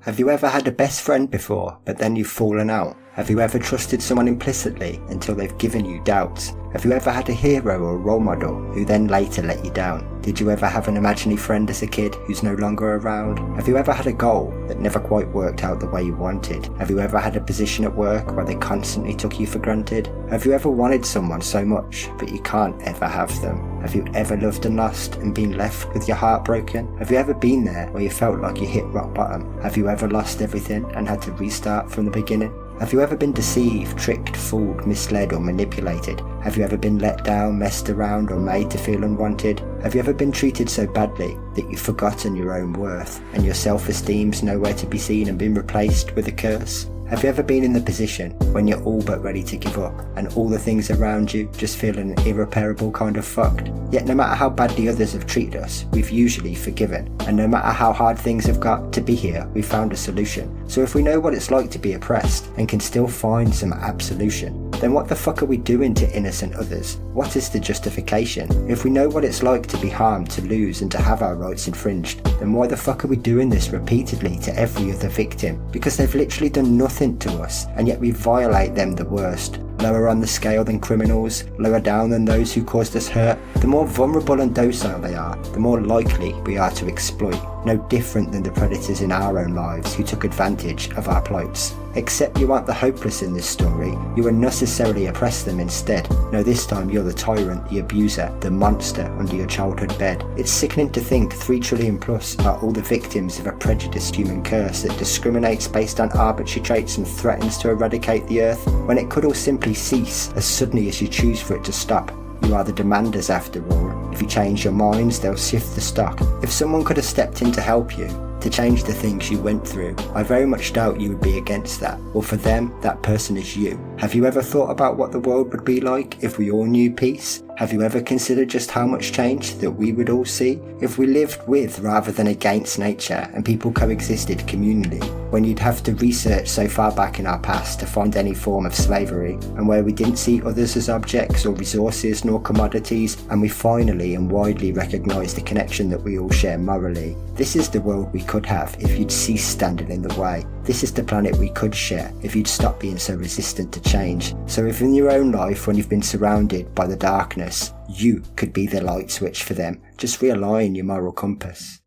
Have you ever had a best friend before, but then you've fallen out? Have you ever trusted someone implicitly until they've given you doubts? Have you ever had a hero or a role model who then later let you down? Did you ever have an imaginary friend as a kid who's no longer around? Have you ever had a goal that never quite worked out the way you wanted? Have you ever had a position at work where they constantly took you for granted? Have you ever wanted someone so much, but you can't ever have them? Have you ever loved and lost and been left with your heart broken? Have you ever been there where you felt like you hit rock bottom? Have you ever lost everything and had to restart from the beginning? Have you ever been deceived, tricked, fooled, misled or manipulated? Have you ever been let down, messed around or made to feel unwanted? Have you ever been treated so badly that you've forgotten your own worth and your self-esteem's nowhere to be seen and been replaced with a curse? Have you ever been in the position when you're all but ready to give up and all the things around you just feel an irreparable kind of fucked? Yet no matter how badly others have treated us, we've usually forgiven. And no matter how hard things have got to be here, we've found a solution. So if we know what it's like to be oppressed and can still find some absolution, then what the fuck are we doing to innocent others? What is the justification? If we know what it's like to be harmed, to lose and to have our rights infringed, then why the fuck are we doing this repeatedly to every other victim? Because they've literally done nothing to us, and yet we violate them the worst. Lower on the scale than criminals, lower down than those who caused us hurt. The more vulnerable and docile they are, the more likely we are to exploit. No different than the predators in our own lives who took advantage of our plights. Except you aren't the hopeless in this story, you unnecessarily oppress them instead. No, this time you're the tyrant, the abuser, the monster under your childhood bed. It's sickening to think 3 trillion plus are all the victims of a prejudiced human curse that discriminates based on arbitrary traits and threatens to eradicate the earth, when it could all simply cease as suddenly as you choose for it to stop. You are the demanders after all. If you change your minds, they'll sift the stock. If someone could have stepped in to help you, to change the things you went through, I very much doubt you would be against that. Well, for them, that person is you. Have you ever thought about what the world would be like if we all knew peace? Have you ever considered just how much change that we would all see if we lived with rather than against nature and people coexisted communally, when you'd have to research so far back in our past to find any form of slavery, and where we didn't see others as objects or resources nor commodities, and we finally and widely recognise the connection that we all share morally? This is the world we could have if you'd cease standing in the way. This is the planet we could share if you'd stop being so resistant to change. So if in your own life, when you've been surrounded by the darkness, you could be the light switch for them, just realign your moral compass.